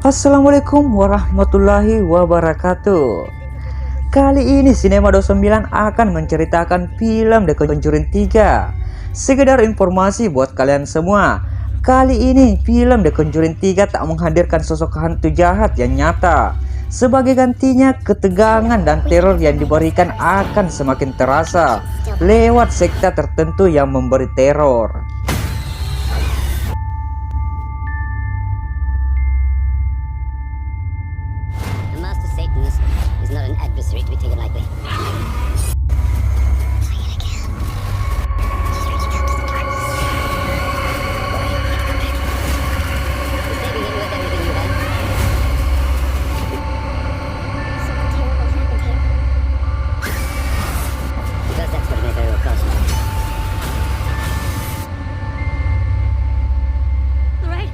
Assalamualaikum warahmatullahi wabarakatuh. Kali ini Cinema 29 akan menceritakan film The Conjuring 3. Sekedar informasi buat kalian semua, kali ini film The Conjuring 3 tak menghadirkan sosok hantu jahat yang nyata. Sebagai gantinya, ketegangan dan teror yang diberikan akan semakin terasa lewat sekte tertentu yang memberi teror. A master Satanist is not an adversary to be taken lightly. Because that's what it will cost me. Right.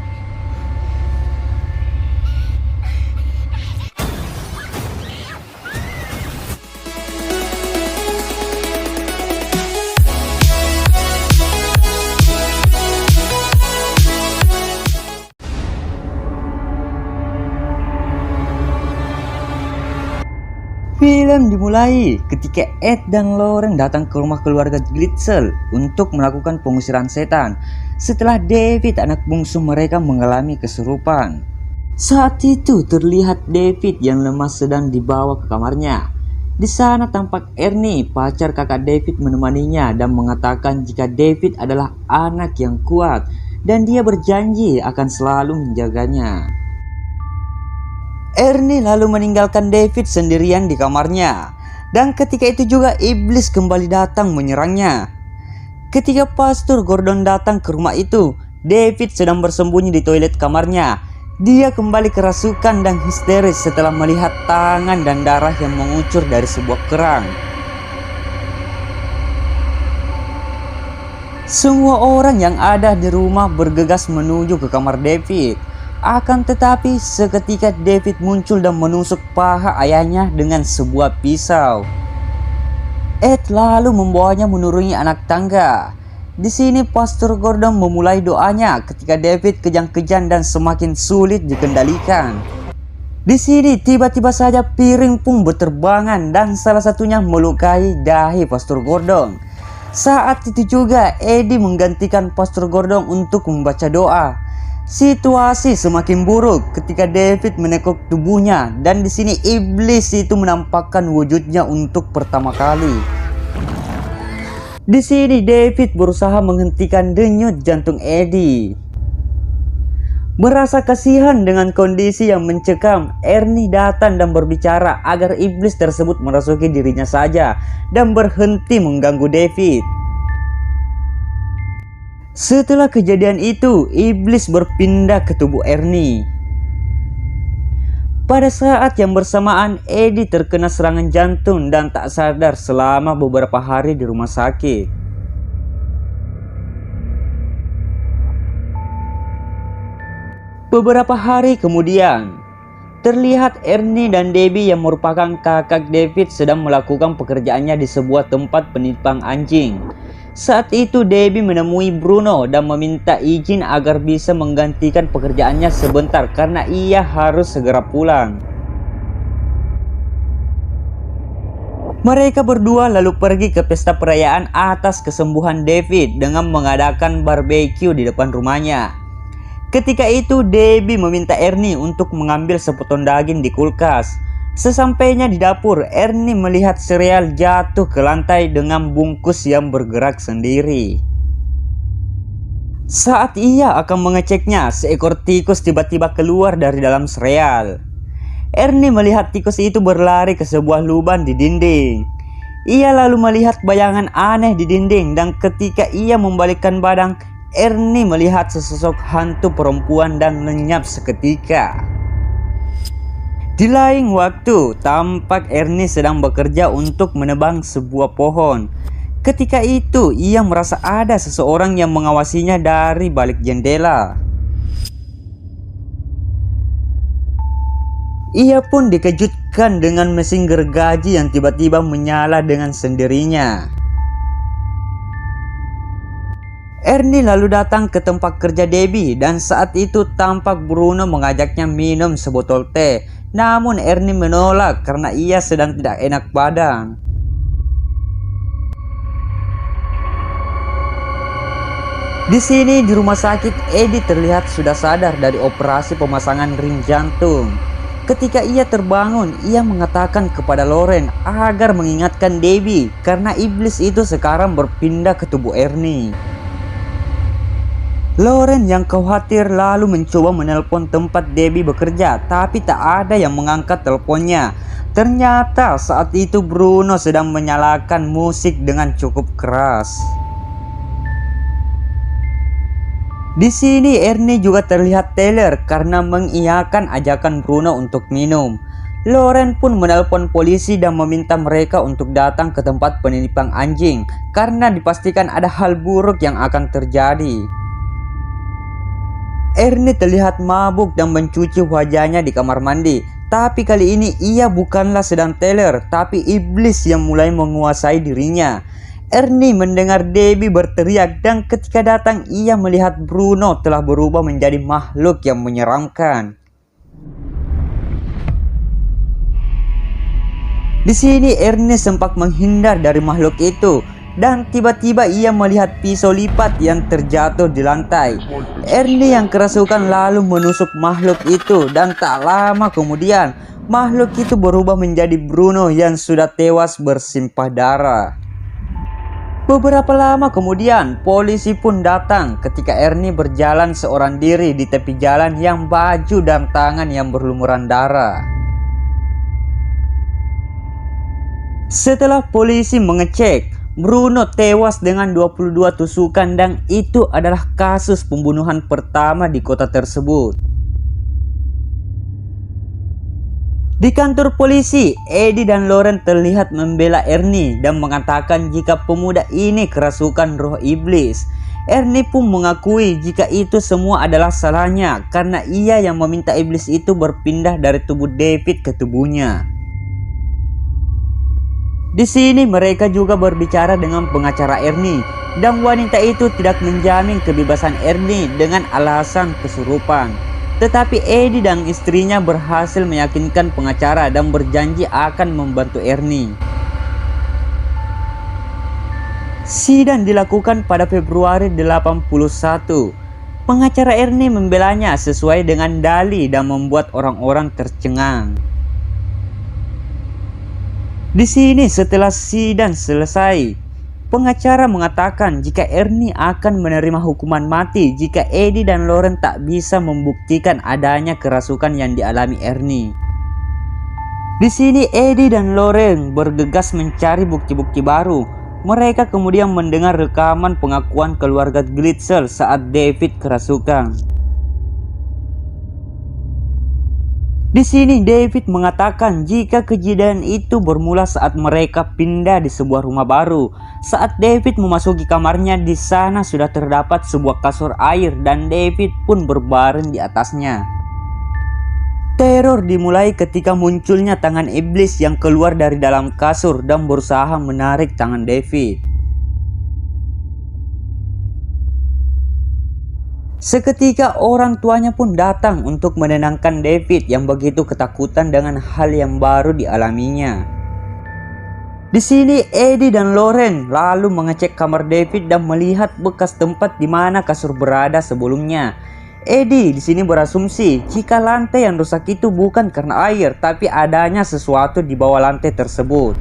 Film dimulai ketika Ed dan Lauren datang ke rumah keluarga Glitzel untuk melakukan pengusiran setan setelah David, anak bungsu mereka, mengalami kesurupan. Saat itu terlihat David yang lemas sedang dibawa ke kamarnya. Di sana tampak Ernie, pacar kakak David, menemaninya dan mengatakan jika David adalah anak yang kuat dan dia berjanji akan selalu menjaganya. Ernie lalu meninggalkan David sendirian di kamarnya, dan ketika itu juga iblis kembali datang menyerangnya. Ketika Pastor Gordon datang ke rumah itu, David sedang bersembunyi di toilet kamarnya. Dia kembali kerasukan dan histeris setelah melihat tangan dan darah yang mengucur dari sebuah kerang. Semua orang yang ada di rumah bergegas menuju ke kamar David. Akan tetapi seketika David muncul dan menusuk paha ayahnya dengan sebuah pisau. Ed lalu membawanya menuruni anak tangga. Di sini Pastor Gordon memulai doanya ketika David kejang-kejang dan semakin sulit dikendalikan. Di sini tiba-tiba saja piring pun berterbangan dan salah satunya melukai dahi Pastor Gordon. Saat itu juga Eddie menggantikan Pastor Gordon untuk membaca doa. Situasi semakin buruk ketika David menekuk tubuhnya, dan di sini iblis itu menampakkan wujudnya untuk pertama kali. Di sini David berusaha menghentikan denyut jantung Eddie. Merasa kasihan dengan kondisi yang mencekam, Ernie datang dan berbicara agar iblis tersebut merasuki dirinya saja dan berhenti mengganggu David. Setelah kejadian itu, iblis berpindah ke tubuh Ernie. Pada saat yang bersamaan, Eddie terkena serangan jantung dan tak sadar selama beberapa hari di rumah sakit. Beberapa hari kemudian, terlihat Ernie dan Debbie yang merupakan kakak David sedang melakukan pekerjaannya di sebuah tempat penitipan anjing. Saat itu Debbie menemui Bruno dan meminta izin agar bisa menggantikan pekerjaannya sebentar karena ia harus segera pulang. Mereka berdua lalu pergi ke pesta perayaan atas kesembuhan David dengan mengadakan barbeque di depan rumahnya. Ketika itu Debbie meminta Ernie untuk mengambil sepotong daging di kulkas. Sesampainya di dapur, Ernie melihat sereal jatuh ke lantai dengan bungkus yang bergerak sendiri. Saat ia akan mengeceknya, seekor tikus tiba-tiba keluar dari dalam sereal. Ernie melihat tikus itu berlari ke sebuah lubang di dinding. Ia lalu melihat bayangan aneh di dinding, dan ketika ia membalikkan badan, Ernie melihat sesosok hantu perempuan dan lenyap seketika. Di lain waktu, tampak Ernie sedang bekerja untuk menebang sebuah pohon. Ketika itu, ia merasa ada seseorang yang mengawasinya dari balik jendela. Ia pun dikejutkan dengan mesin gergaji yang tiba-tiba menyala dengan sendirinya. Ernie lalu datang ke tempat kerja Debbie dan saat itu tampak Bruno mengajaknya minum sebotol teh. Namun Ernie menolak karena ia sedang tidak enak badan. Di sini di rumah sakit, Eddie terlihat sudah sadar dari operasi pemasangan ring jantung. Ketika ia terbangun, ia mengatakan kepada Lauren agar mengingatkan Debbie karena iblis itu sekarang berpindah ke tubuh Ernie. Lauren yang khawatir lalu mencoba menelpon tempat Debbie bekerja, tapi tak ada yang mengangkat teleponnya. Ternyata saat itu Bruno sedang menyalakan musik dengan cukup keras. Di sini Ernie juga terlihat teler karena mengiyakan ajakan Bruno untuk minum. Lauren pun menelpon polisi dan meminta mereka untuk datang ke tempat penitipan anjing karena dipastikan ada hal buruk yang akan terjadi. Ernie terlihat mabuk dan mencuci wajahnya di kamar mandi. Tapi kali ini ia bukanlah sedang teler, tapi iblis yang mulai menguasai dirinya. Ernie mendengar Debbie berteriak dan ketika datang ia melihat Bruno telah berubah menjadi makhluk yang menyeramkan. Di sini Ernie sempat menghindar dari makhluk itu dan tiba-tiba ia melihat pisau lipat yang terjatuh di lantai. Ernie yang kerasukan lalu menusuk makhluk itu dan tak lama kemudian makhluk itu berubah menjadi Bruno yang sudah tewas bersimpah darah. Beberapa lama kemudian, polisi pun datang ketika Ernie berjalan seorang diri di tepi jalan yang baju dan tangan yang berlumuran darah. Setelah polisi mengecek, Bruno tewas dengan 22 tusukan dan itu adalah kasus pembunuhan pertama di kota tersebut. Di kantor polisi, Eddie dan Lauren terlihat membela Ernie dan mengatakan jika pemuda ini kerasukan roh iblis. Ernie pun mengakui jika itu semua adalah salahnya karena ia yang meminta iblis itu berpindah dari tubuh David ke tubuhnya. Di sini mereka juga berbicara dengan pengacara Ernie dan wanita itu tidak menjamin kebebasan Ernie dengan alasan kesurupan. Tetapi Eddie dan istrinya berhasil meyakinkan pengacara dan berjanji akan membantu Ernie. Sidang dilakukan pada Februari 81. Pengacara Ernie membelanya sesuai dengan dalih dan membuat orang-orang tercengang. Di sini setelah sidang selesai, pengacara mengatakan jika Ernie akan menerima hukuman mati jika Eddie dan Lauren tak bisa membuktikan adanya kerasukan yang dialami Ernie. Di sini Eddie dan Lauren bergegas mencari bukti-bukti baru. Mereka kemudian mendengar rekaman pengakuan keluarga Glitzel saat David kerasukan. Di sini David mengatakan jika kejadian itu bermula saat mereka pindah di sebuah rumah baru. Saat David memasuki kamarnya, di sana sudah terdapat sebuah kasur air dan David pun berbaring di atasnya. Teror dimulai ketika munculnya tangan iblis yang keluar dari dalam kasur dan berusaha menarik tangan David. Seketika orang tuanya pun datang untuk menenangkan David yang begitu ketakutan dengan hal yang baru dialaminya. Di sini Eddie dan Lauren lalu mengecek kamar David dan melihat bekas tempat di mana kasur berada sebelumnya. Eddie di sini berasumsi jika lantai yang rusak itu bukan karena air, tapi adanya sesuatu di bawah lantai tersebut.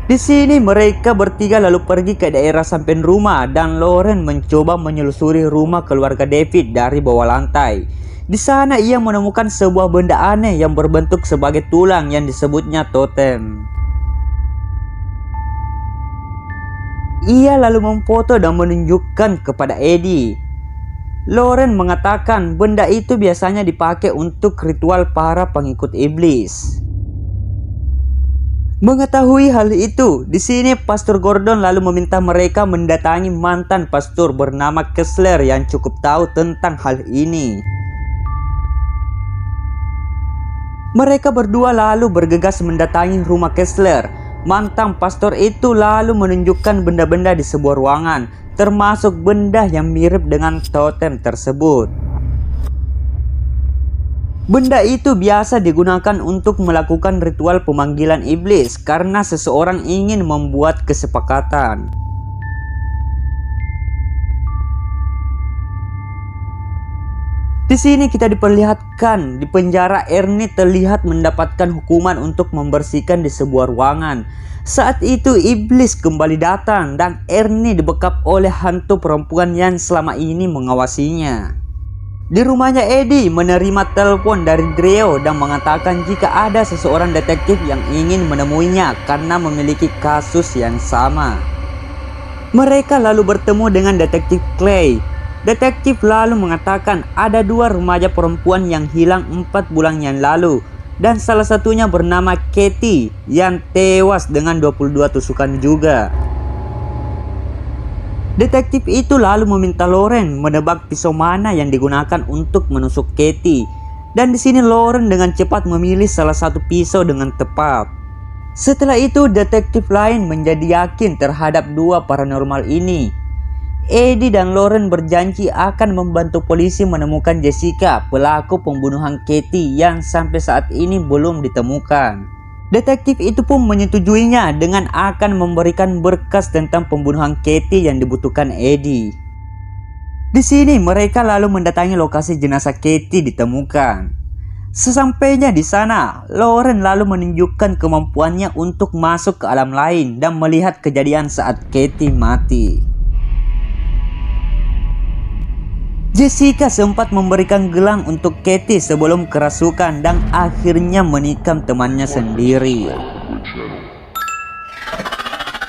Di sini mereka bertiga lalu pergi ke daerah samping rumah dan Lauren mencoba menyelusuri rumah keluarga David dari bawah lantai. Di sana ia menemukan sebuah benda aneh yang berbentuk sebagai tulang yang disebutnya totem. Ia lalu memfoto dan menunjukkan kepada Eddie. Lauren mengatakan benda itu biasanya dipakai untuk ritual para pengikut iblis. Mengetahui hal itu, di sini Pastor Gordon lalu meminta mereka mendatangi mantan pastor bernama Kessler yang cukup tahu tentang hal ini. Mereka berdua lalu bergegas mendatangi rumah Kessler. Mantan pastor itu lalu menunjukkan benda-benda di sebuah ruangan, termasuk benda yang mirip dengan totem tersebut. Benda itu biasa digunakan untuk melakukan ritual pemanggilan iblis karena seseorang ingin membuat kesepakatan. Di sini kita diperlihatkan di penjara Ernie terlihat mendapatkan hukuman untuk membersihkan di sebuah ruangan. Saat itu iblis kembali datang dan Ernie dibekap oleh hantu perempuan yang selama ini mengawasinya. Di rumahnya Eddie menerima telepon dari Drew dan mengatakan jika ada seseorang detektif yang ingin menemuinya karena memiliki kasus yang sama. Mereka lalu bertemu dengan detektif Clay. Detektif lalu mengatakan ada 2 remaja perempuan yang hilang 4 bulan yang lalu dan salah satunya bernama Katie yang tewas dengan 22 tusukan juga. Detektif itu lalu meminta Lauren menebak pisau mana yang digunakan untuk menusuk Katie, dan di sini Lauren dengan cepat memilih salah satu pisau dengan tepat. Setelah itu detektif lain menjadi yakin terhadap 2 paranormal ini. Eddie dan Lauren berjanji akan membantu polisi menemukan Jessica, pelaku pembunuhan Katie yang sampai saat ini belum ditemukan. Detektif itu pun menyetujuinya dengan akan memberikan berkas tentang pembunuhan Katie yang dibutuhkan Eddie. Di sini mereka lalu mendatangi lokasi jenazah Katie ditemukan. Sesampainya di sana, Lauren lalu menunjukkan kemampuannya untuk masuk ke alam lain dan melihat kejadian saat Katie mati. Jessica sempat memberikan gelang untuk Katie sebelum kerasukan dan akhirnya menikam temannya sendiri.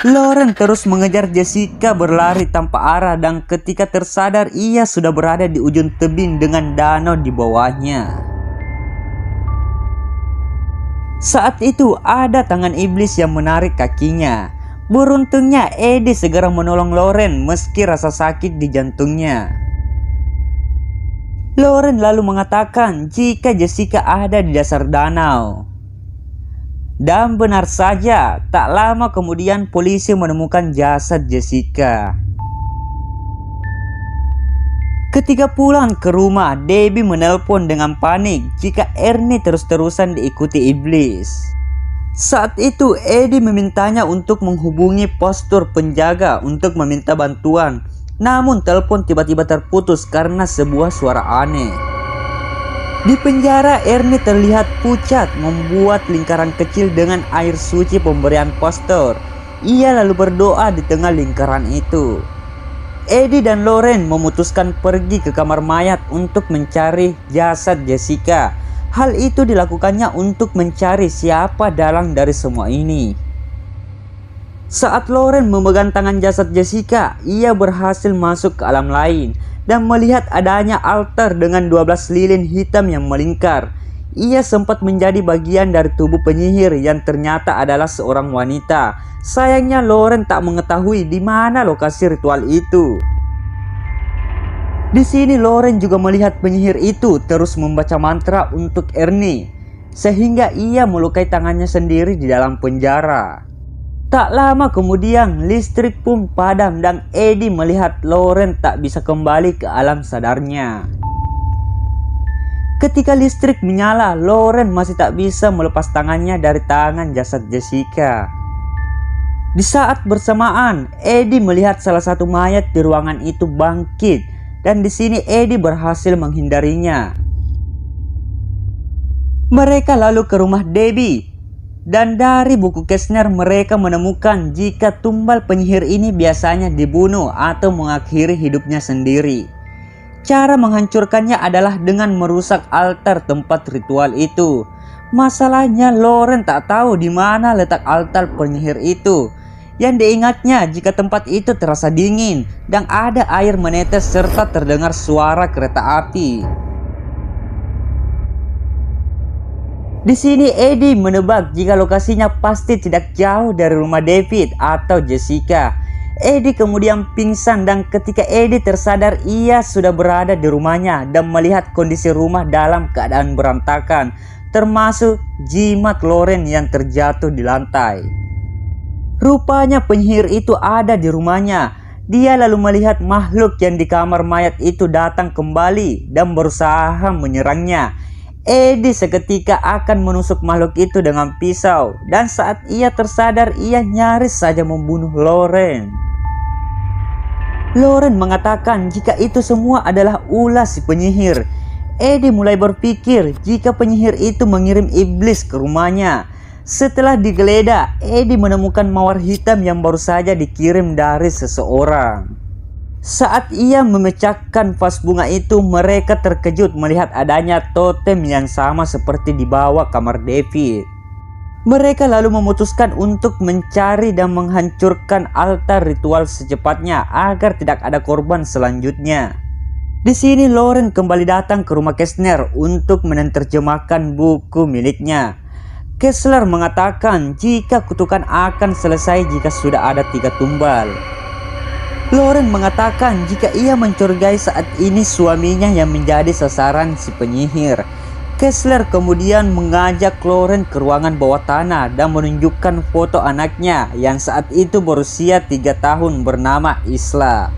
Lauren terus mengejar Jessica berlari tanpa arah dan ketika tersadar ia sudah berada di ujung tebing dengan danau di bawahnya. Saat itu ada tangan iblis yang menarik kakinya. Beruntungnya Eddie segera menolong Lauren meski rasa sakit di jantungnya. Lauren lalu mengatakan jika Jessica ada di dasar danau. Dan benar saja, tak lama kemudian polisi menemukan jasad Jessica. Ketika pulang ke rumah, Debbie menelpon dengan panik jika Ernie terus-terusan diikuti iblis. Saat itu Eddie memintanya untuk menghubungi postur penjaga untuk meminta bantuan. Namun telepon tiba-tiba terputus karena sebuah suara aneh. Di penjara Ernie terlihat pucat membuat lingkaran kecil dengan air suci pemberian postur. Ia lalu berdoa di tengah lingkaran itu. Eddie dan Lauren memutuskan pergi ke kamar mayat untuk mencari jasad Jessica. Hal itu dilakukannya untuk mencari siapa dalang dari semua ini. Saat Lauren memegang tangan jasad Jessica, ia berhasil masuk ke alam lain dan melihat adanya altar dengan 12 lilin hitam yang melingkar. Ia sempat menjadi bagian dari tubuh penyihir yang ternyata adalah seorang wanita. Sayangnya Lauren tak mengetahui di mana lokasi ritual itu. Di sini Lauren juga melihat penyihir itu terus membaca mantra untuk Ernie, sehingga ia melukai tangannya sendiri di dalam penjara. Tak lama kemudian listrik pun padam dan Eddie melihat Lauren tak bisa kembali ke alam sadarnya. Ketika listrik menyala, Lauren masih tak bisa melepas tangannya dari tangan jasad Jessica. Di saat bersamaan, Eddie melihat salah satu mayat di ruangan itu bangkit dan di sini Eddie berhasil menghindarinya. Mereka lalu ke rumah Debbie. Dan dari buku Kessner mereka menemukan jika tumbal penyihir ini biasanya dibunuh atau mengakhiri hidupnya sendiri. Cara menghancurkannya adalah dengan merusak altar tempat ritual itu. Masalahnya Lauren tak tahu di mana letak altar penyihir itu. Yang diingatnya jika tempat itu terasa dingin dan ada air menetes serta terdengar suara kereta api. Di sini Eddie menebak jika lokasinya pasti tidak jauh dari rumah David atau Jessica. Eddie kemudian pingsan dan ketika Eddie tersadar ia sudah berada di rumahnya dan melihat kondisi rumah dalam keadaan berantakan, termasuk jimat Lauren yang terjatuh di lantai. Rupanya penyihir itu ada di rumahnya. Dia lalu melihat makhluk yang di kamar mayat itu datang kembali dan berusaha menyerangnya. Eddie seketika akan menusuk makhluk itu dengan pisau, dan saat ia tersadar ia nyaris saja membunuh Lauren. Lauren mengatakan jika itu semua adalah ulah si penyihir. Eddie mulai berpikir jika penyihir itu mengirim iblis ke rumahnya. Setelah digeledah, Eddie menemukan mawar hitam yang baru saja dikirim dari seseorang. Saat ia memecahkan vas bunga itu, mereka terkejut melihat adanya totem yang sama seperti di bawah kamar David. Mereka lalu memutuskan untuk mencari dan menghancurkan altar ritual secepatnya agar tidak ada korban selanjutnya. Di sini Lauren kembali datang ke rumah Kessler untuk menerjemahkan buku miliknya. Kessler mengatakan jika kutukan akan selesai jika sudah ada 3 tumbal. Lauren mengatakan jika ia mencurigai saat ini suaminya yang menjadi sasaran si penyihir. Kessler kemudian mengajak Lauren ke ruangan bawah tanah dan menunjukkan foto anaknya yang saat itu berusia 3 tahun bernama Isla.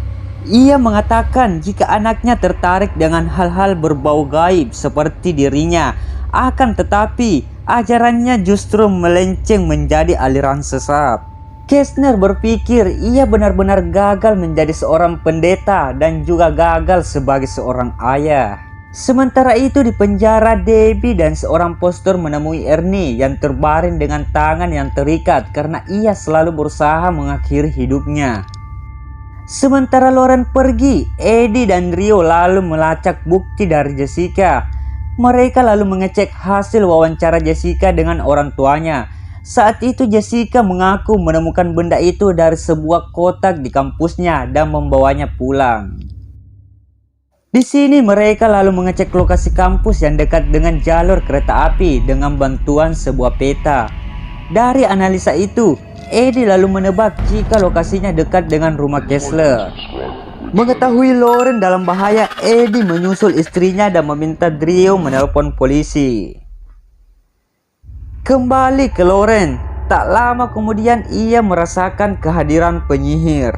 Ia mengatakan jika anaknya tertarik dengan hal-hal berbau gaib seperti dirinya, akan tetapi ajarannya justru melenceng menjadi aliran sesat. Kessler berpikir ia benar-benar gagal menjadi seorang pendeta dan juga gagal sebagai seorang ayah. Sementara itu di penjara, Debbie dan seorang pastor menemui Ernie yang terbaring dengan tangan yang terikat karena ia selalu berusaha mengakhiri hidupnya. Sementara Lauren pergi, Eddie dan Rio lalu melacak bukti dari Jessica. Mereka lalu mengecek hasil wawancara Jessica dengan orang tuanya. Saat itu Jessica mengaku menemukan benda itu dari sebuah kotak di kampusnya dan membawanya pulang. Di sini mereka lalu mengecek lokasi kampus yang dekat dengan jalur kereta api dengan bantuan sebuah peta. Dari analisa itu, Eddie lalu menebak jika lokasinya dekat dengan rumah Kessler. Mengetahui Lauren dalam bahaya, Eddie menyusul istrinya dan meminta Rio menelpon polisi. Kembali ke Lauren, tak lama kemudian ia merasakan kehadiran penyihir.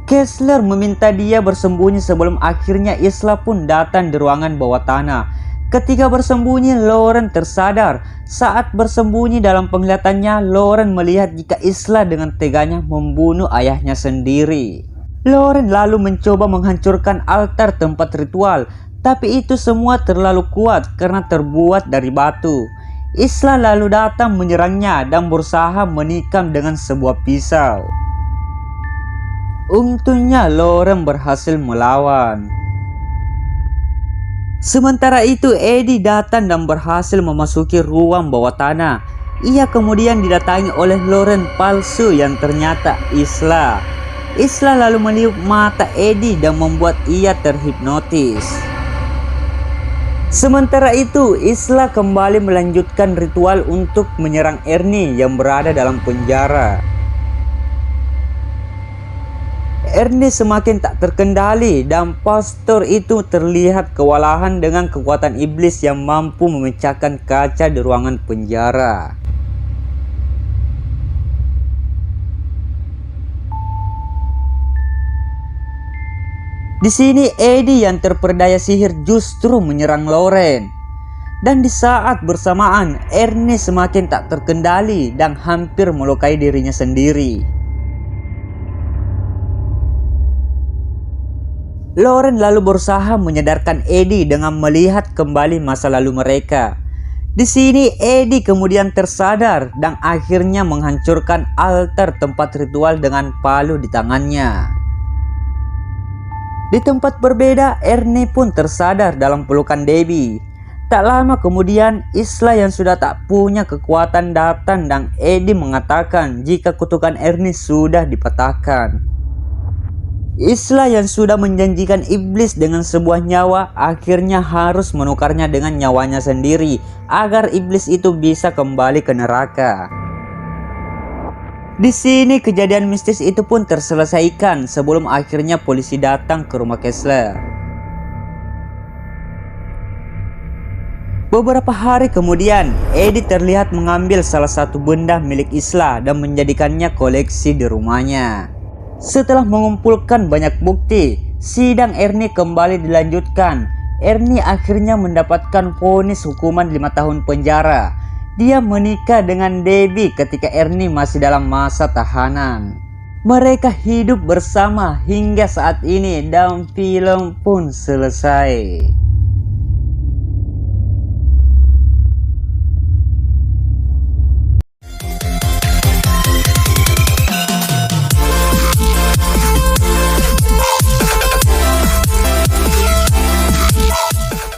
Kessler meminta dia bersembunyi sebelum akhirnya Isla pun datang di ruangan bawah tanah. Ketika bersembunyi, Lauren tersadar. Saat bersembunyi dalam penglihatannya, Lauren melihat jika Isla dengan teganya membunuh ayahnya sendiri. Lauren lalu mencoba menghancurkan altar tempat ritual, tapi itu semua terlalu kuat karena terbuat dari batu. Isla lalu datang menyerangnya dan berusaha menikam dengan sebuah pisau. Untungnya Lauren berhasil melawan. Sementara itu Eddie datang dan berhasil memasuki ruang bawah tanah. Ia kemudian didatangi oleh Lauren palsu yang ternyata Isla. Isla lalu meniup mata Eddie dan membuat ia terhipnotis. Sementara itu Isla kembali melanjutkan ritual untuk menyerang Ernie yang berada dalam penjara. Ernie semakin tak terkendali dan pastor itu terlihat kewalahan dengan kekuatan iblis yang mampu memecahkan kaca di ruangan penjara. Di sini Eddie yang terperdaya sihir justru menyerang Lauren. Dan di saat bersamaan Ernie semakin tak terkendali dan hampir melukai dirinya sendiri. Lauren lalu berusaha menyadarkan Eddie dengan melihat kembali masa lalu mereka. Di sini Eddie kemudian tersadar dan akhirnya menghancurkan altar tempat ritual dengan palu di tangannya. Di tempat berbeda, Ernie pun tersadar dalam pelukan Debbie. Tak lama kemudian, Isla yang sudah tak punya kekuatan datang dan Eddie mengatakan jika kutukan Ernie sudah dipatahkan. Isla yang sudah menjanjikan iblis dengan sebuah nyawa akhirnya harus menukarnya dengan nyawanya sendiri agar iblis itu bisa kembali ke neraka. Di sini kejadian mistis itu pun terselesaikan sebelum akhirnya polisi datang ke rumah Kessler. Beberapa hari kemudian, Eddie terlihat mengambil salah satu benda milik Isla dan menjadikannya koleksi di rumahnya. Setelah mengumpulkan banyak bukti, sidang Ernie kembali dilanjutkan. Ernie akhirnya mendapatkan vonis hukuman 5 tahun penjara. Dia menikah dengan Debbie ketika Ernie masih dalam masa tahanan. Mereka hidup bersama hingga saat ini dan film pun selesai.